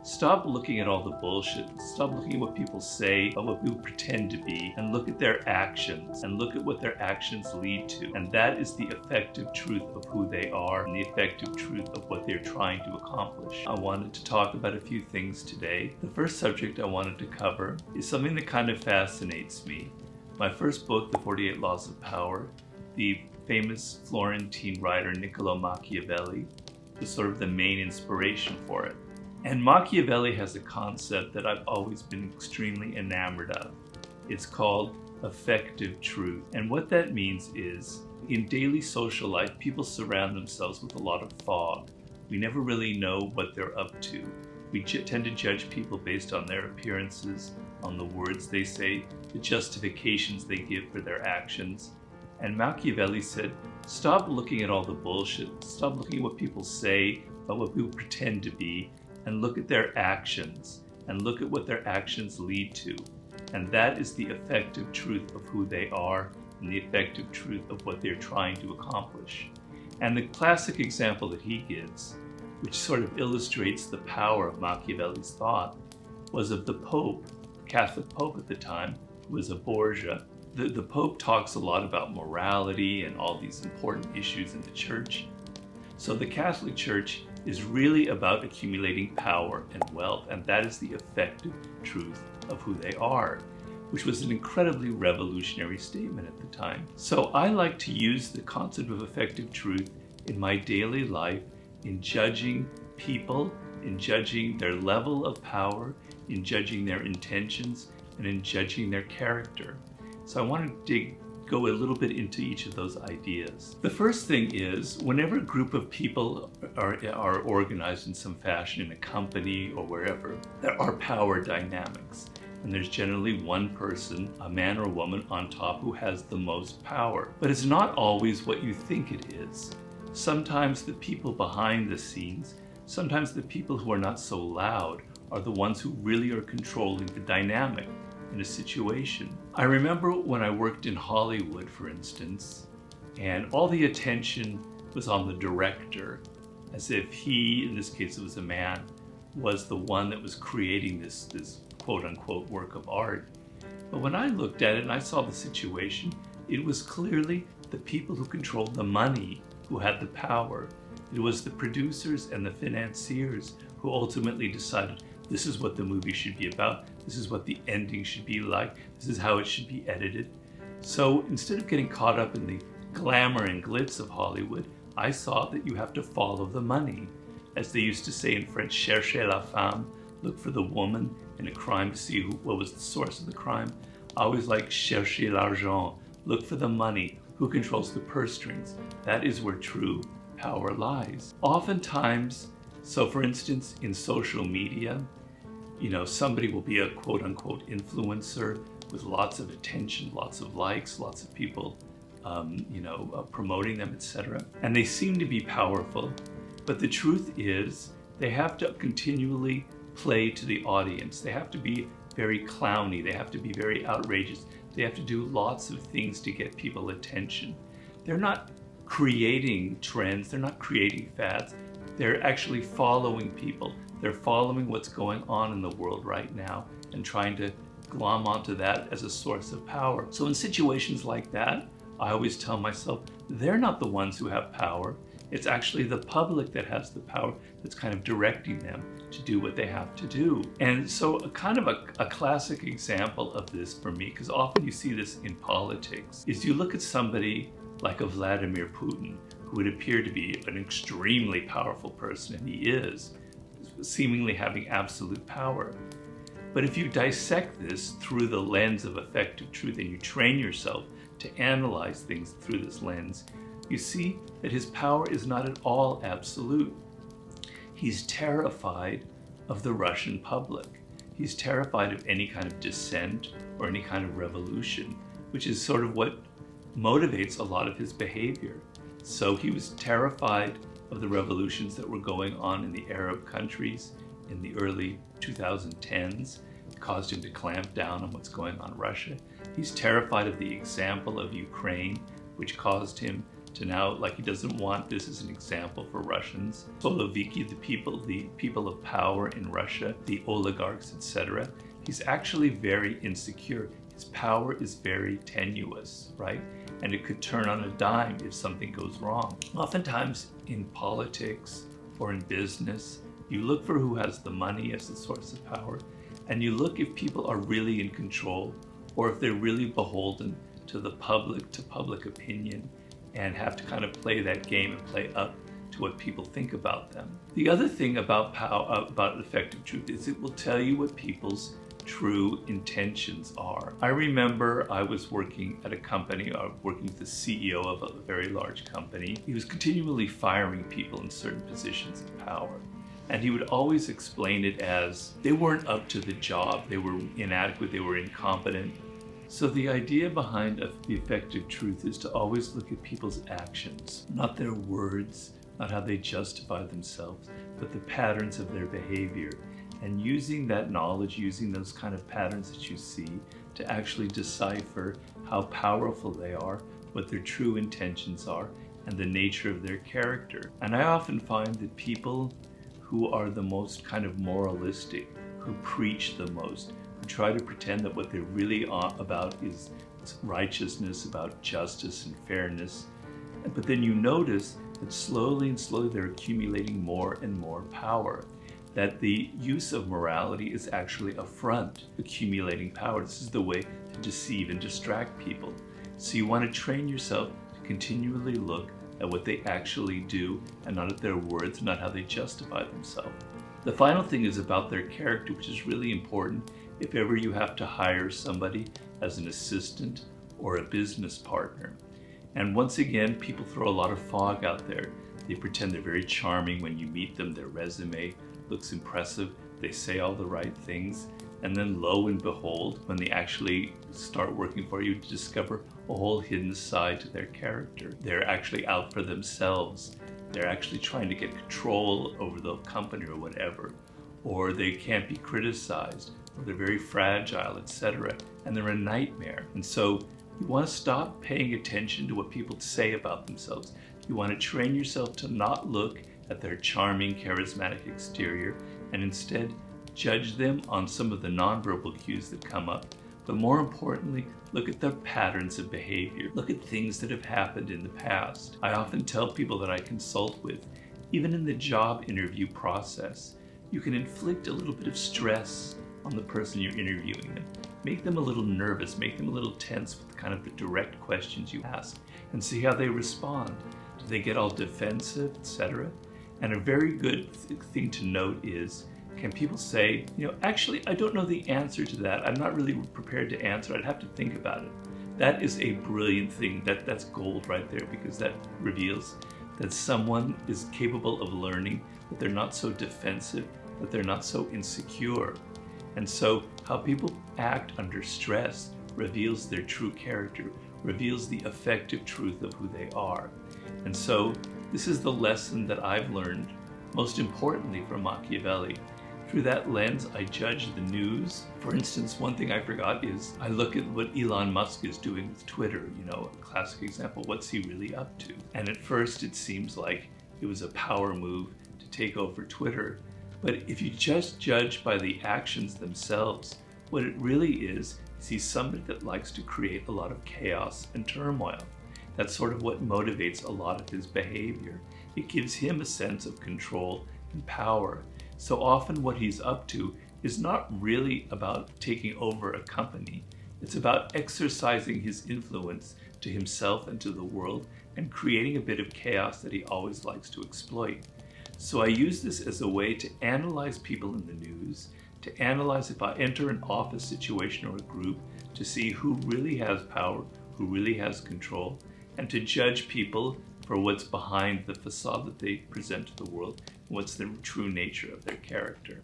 Stop looking at all the bullshit. Stop looking at what people say, or what people pretend to be, and look at their actions, and look at what their actions lead to. And that is the effective truth of who they are, and the effective truth of what they're trying to accomplish. I wanted to talk about a few things today. The first subject I wanted to cover is something that kind of fascinates me. My first book, The 48 Laws of Power, the famous Florentine writer Niccolo Machiavelli was sort of the main inspiration for it. And Machiavelli has a concept that I've always been extremely enamored of. It's called effective truth. And what that means is, in daily social life, people surround themselves with a lot of fog. We never really know what they're up to. We tend to judge people based on their appearances, on the words they say, the justifications they give for their actions. And Machiavelli said, stop looking at all the bullshit. Stop looking at what people say, about what people pretend to be, and look at their actions, and look at what their actions lead to. And that is the effective truth of who they are, and the effective truth of what they're trying to accomplish. And the classic example that he gives, which sort of illustrates the power of Machiavelli's thought, was of the Pope, the Catholic Pope at the time, who was a Borgia. The Pope talks a lot about morality and all these important issues in the Church. So the Catholic Church is really about accumulating power and wealth, and that is the effective truth of who they are, which was an incredibly revolutionary statement at the time. So I like to use the concept of effective truth in my daily life, in judging people, in judging their level of power, in judging their intentions, and in judging their character. So I want to go a little bit into each of those ideas. The first thing is, whenever a group of people are organized in some fashion in a company or wherever, there are power dynamics. And there's generally one person, a man or a woman on top, who has the most power. But it's not always what you think it is. Sometimes the people behind the scenes, sometimes the people who are not so loud, are the ones who really are controlling the dynamic in a situation. I remember when I worked in Hollywood, for instance, and all the attention was on the director, as if he, in this case it was a man, was the one that was creating this quote-unquote work of art. But when I looked at it and I saw the situation, it was clearly the people who controlled the money who had the power. It was the producers and the financiers who ultimately decided this is what the movie should be about, this is what the ending should be like, this is how it should be edited. So instead of getting caught up in the glamour and glitz of Hollywood, I saw that you have to follow the money. As they used to say in French, cherchez la femme, look for the woman in a crime to see what was the source of the crime. I always like cherchez l'argent, look for the money, who controls the purse strings. That is where true power lies. Oftentimes, so for instance, in social media, somebody will be a quote-unquote influencer with lots of attention, lots of likes, lots of people, promoting them, etc. And they seem to be powerful, but the truth is they have to continually play to the audience. They have to be very clowny. They have to be very outrageous. They have to do lots of things to get people attention. They're not creating trends. They're not creating fads. They're actually following people. They're following what's going on in the world right now and trying to glom onto that as a source of power. So in situations like that, I always tell myself, they're not the ones who have power. It's actually the public that has the power that's kind of directing them to do what they have to do. And so a classic example of this for me, because often you see this in politics, is you look at somebody like a Vladimir Putin, who would appear to be an extremely powerful person, and he is, seemingly having absolute power. But if you dissect this through the lens of effective truth and you train yourself to analyze things through this lens, you see that his power is not at all absolute. He's terrified of the Russian public. He's terrified of any kind of dissent or any kind of revolution, which is sort of what motivates a lot of his behavior. So he was terrified of the revolutions that were going on in the Arab countries in the early 2010s. It caused him to clamp down on what's going on in Russia. He's terrified of the example of Ukraine, which caused him to now, like, he doesn't want this as an example for Russians. Soloviki, the people of power in Russia, the oligarchs, etc. He's actually very insecure. His power is very tenuous, right? And it could turn on a dime if something goes wrong. Oftentimes in politics or in business, you look for who has the money as the source of power, and you look if people are really in control or if they're really beholden to the public opinion and have to kind of play that game and play up to what people think about them. The other thing about effective truth is it will tell you what people's true intentions are. I remember I was working at a company, working with the CEO of a very large company. He was continually firing people in certain positions of power. And he would always explain it as they weren't up to the job, they were inadequate, they were incompetent. So the idea behind the effective truth is to always look at people's actions, not their words, not how they justify themselves, but the patterns of their behavior. And using that knowledge, using those kind of patterns that you see to actually decipher how powerful they are, what their true intentions are, and the nature of their character. And I often find that people who are the most kind of moralistic, who preach the most, who try to pretend that what they're really about is righteousness, about justice and fairness. But then you notice that slowly and slowly they're accumulating more and more power. That the use of morality is actually a front, accumulating power. This is the way to deceive and distract people. So you want to train yourself to continually look at what they actually do and not at their words, not how they justify themselves. The final thing is about their character, which is really important if ever you have to hire somebody as an assistant or a business partner. And once again, people throw a lot of fog out there. They pretend they're very charming when you meet them, their resume looks impressive, they say all the right things, and then lo and behold, when they actually start working for you, discover a whole hidden side to their character. They're actually out for themselves. They're actually trying to get control over the company or whatever, or they can't be criticized, or they're very fragile, etc. And they're a nightmare. And so you want to stop paying attention to what people say about themselves. You want to train yourself to not look at their charming, charismatic exterior, and instead judge them on some of the nonverbal cues that come up. But more importantly, look at their patterns of behavior. Look at things that have happened in the past. I often tell people that I consult with, even in the job interview process, you can inflict a little bit of stress on the person you're interviewing them. Make them a little nervous, make them a little tense with kind of the direct questions you ask, and see how they respond. Do they get all defensive, etc.? And a very good thing to note is, can people say, actually, I don't know the answer to that. I'm not really prepared to answer. I'd have to think about it. That is a brilliant thing. That's gold right there, because that reveals that someone is capable of learning, that they're not so defensive, that they're not so insecure. And so how people act under stress reveals their true character, reveals the effective truth of who they are. And so this is the lesson that I've learned, most importantly from Machiavelli. Through that lens, I judge the news. For instance, one thing I forgot is I look at what Elon Musk is doing with Twitter, a classic example. What's he really up to? And at first it seems like it was a power move to take over Twitter. But if you just judge by the actions themselves, what it really is he's somebody that likes to create a lot of chaos and turmoil. That's sort of what motivates a lot of his behavior. It gives him a sense of control and power. So often what he's up to is not really about taking over a company. It's about exercising his influence to himself and to the world and creating a bit of chaos that he always likes to exploit. So I use this as a way to analyze people in the news, to analyze if I enter an office situation or a group, to see who really has power, who really has control, and to judge people for what's behind the facade that they present to the world, and what's the true nature of their character.